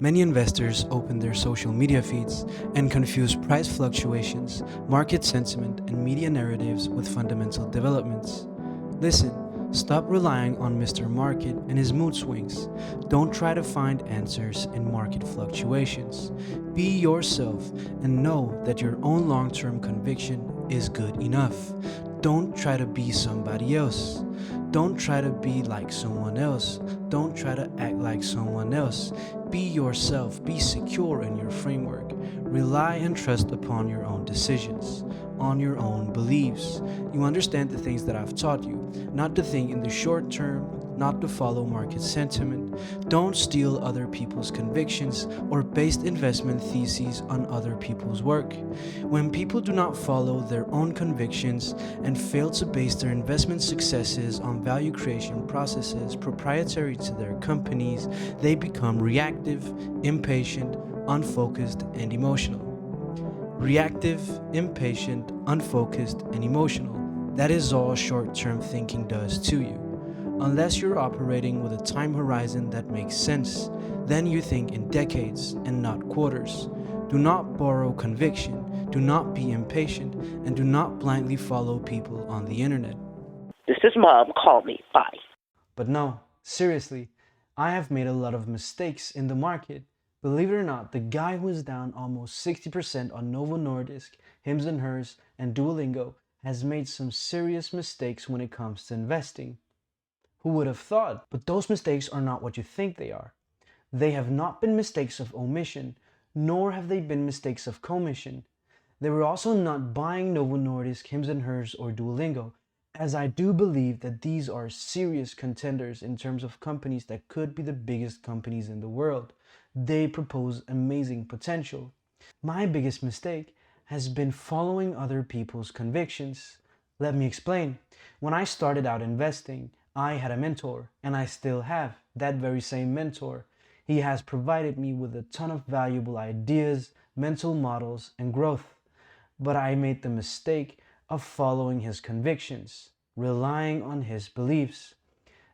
Many investors open their social media feeds and confuse price fluctuations, market sentiment, and media narratives with fundamental developments. Listen, stop relying on Mr. Market and his mood swings. Don't try to find answers in market fluctuations. Be yourself and know that your own long term conviction is good enough. Don't try to be somebody else. Don't try to be like someone else. Don't try to act like someone else. Be yourself. Be secure in your framework. Rely and trust upon your own decisions, on your own beliefs. You understand the things that I've taught you, not to think in the short term, not to follow market sentiment. Don't steal other people's convictions or based investment theses on other people's work. When people do not follow their own convictions and fail to base their investment successes on value creation processes proprietary to their companies, they become reactive, impatient, unfocused, and emotional. Reactive, impatient, unfocused, and emotional. That is all short-term thinking does to you. Unless you're operating with a time horizon that makes sense, then you think in decades and not quarters. Do not borrow conviction, do not be impatient, and do not blindly follow people on the internet. This is Mom. Call me. Bye. But no, seriously, I have made a lot of mistakes in the market. Believe it or not, the guy who is down almost 60% on Novo Nordisk, Hims and Hers, and Duolingo has made some serious mistakes when it comes to investing. Who would have thought? But those mistakes are not what you think they are. They have not been mistakes of omission, nor have they been mistakes of commission. They were also not buying Novo Nordisk, Hims and Hers, or Duolingo, as I do believe that these are serious contenders in terms of companies that could be the biggest companies in the world. They propose amazing potential. My biggest mistake has been following other people's convictions. Let me explain. When I started out investing, I had a mentor, and I still have that very same mentor. He has provided me with a ton of valuable ideas, mental models, and growth. But I made the mistake of following his convictions, relying on his beliefs.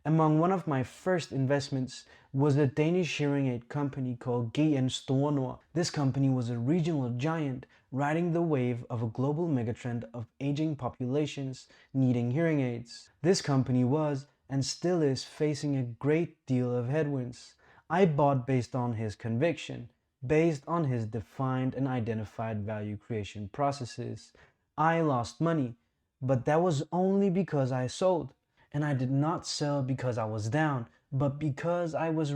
Among one of my first investments was a Danish hearing aid company called Store. This company was a regional giant riding the wave of a global megatrend of aging populations needing hearing aids. This company was and still is facing a great deal of headwinds. I bought based on his conviction, based on his defined and identified value creation processes. I lost money, but that was only because I sold. And I did not sell because I was down, but because I was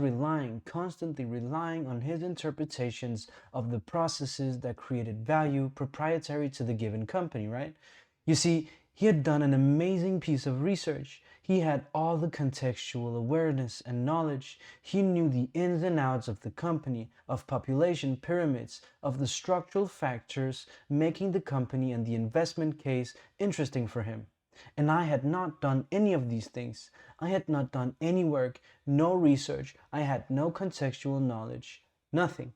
constantly relying on his interpretations of the processes that created value proprietary to the given company, right? You see, he had done an amazing piece of research. He had all the contextual awareness and knowledge. He knew the ins and outs of the company, of population pyramids, of the structural factors making the company and the investment case interesting for him. And I had not done any of these things. I had not done any work, no research. I had no contextual knowledge, nothing.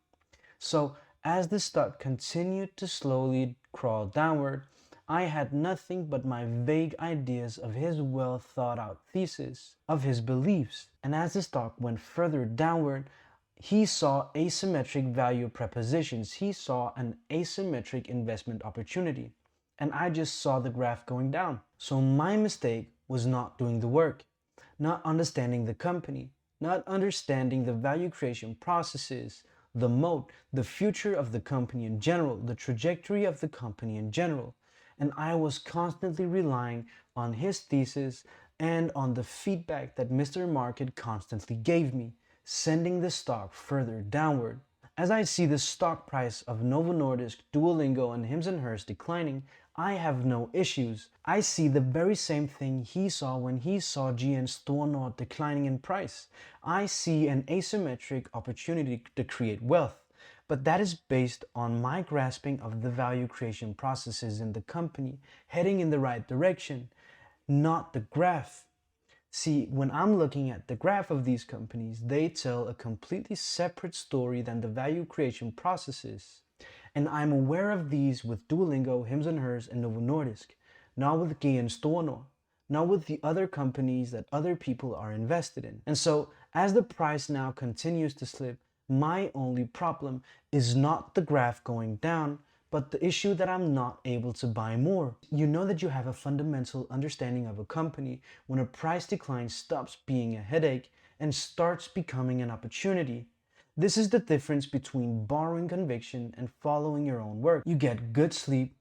So as the stock continued to slowly crawl downward, I had nothing but my vague ideas of his well thought out thesis, of his beliefs. And as the stock went further downward, he saw asymmetric value propositions. He saw an asymmetric investment opportunity. And I just saw the graph going down. So my mistake was not doing the work, not understanding the company, not understanding the value creation processes, the moat, the future of the company in general, the trajectory of the company in general. And I was constantly relying on his thesis and on the feedback that Mr. Market constantly gave me, sending the stock further downward. As I see the stock price of Novo Nordisk, Duolingo, and Hims and Hers declining, I have no issues. I see the very same thing he saw when he saw Store declining in price. I see an asymmetric opportunity to create wealth. But that is based on my grasping of the value creation processes in the company heading in the right direction, not the graph. See, when I'm looking at the graph of these companies, they tell a completely separate story than the value creation processes. And I'm aware of these with Duolingo, Hims and Hers, and Novo Nordisk, not with Store, not with the other companies that other people are invested in. And so, as the price now continues to slip, My only problem is not the graph going down, but the issue that I'm not able to buy more. You know that you have a fundamental understanding of a company when a price decline stops being a headache and starts becoming an opportunity. This is the difference between borrowing conviction and following your own work. You get good sleep,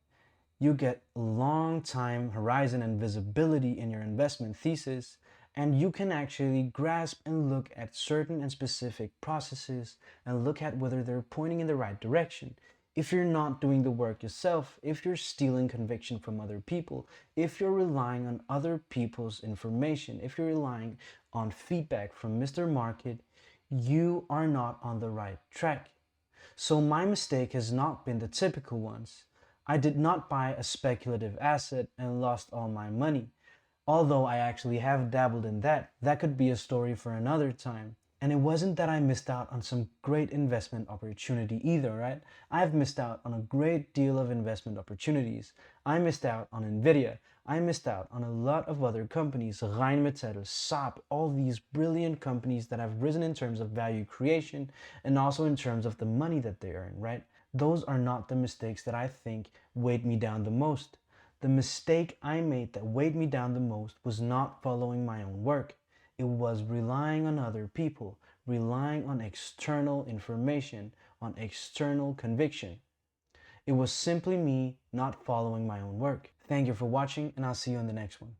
you get a long time horizon and visibility in your investment thesis, and you can actually grasp and look at certain and specific processes and look at whether they're pointing in the right direction. If you're not doing the work yourself, if you're stealing conviction from other people, if you're relying on other people's information, if you're relying on feedback from Mr. Market, you are not on the right track. So my mistake has not been the typical ones. I did not buy a speculative asset and lost all my money. Although I actually have dabbled in that. That could be a story for another time. And it wasn't that I missed out on some great investment opportunity either, right? I've missed out on a great deal of investment opportunities. I missed out on Nvidia. I missed out on a lot of other companies, Rheinmetall, SAP, all these brilliant companies that have risen in terms of value creation and also in terms of the money that they earn, right? Those are not the mistakes that I think weighed me down the most. The mistake I made that weighed me down the most was not following my own work. It was relying on other people, relying on external information, on external conviction. It was simply me not following my own work. Thank you for watching, and I'll see you in the next one.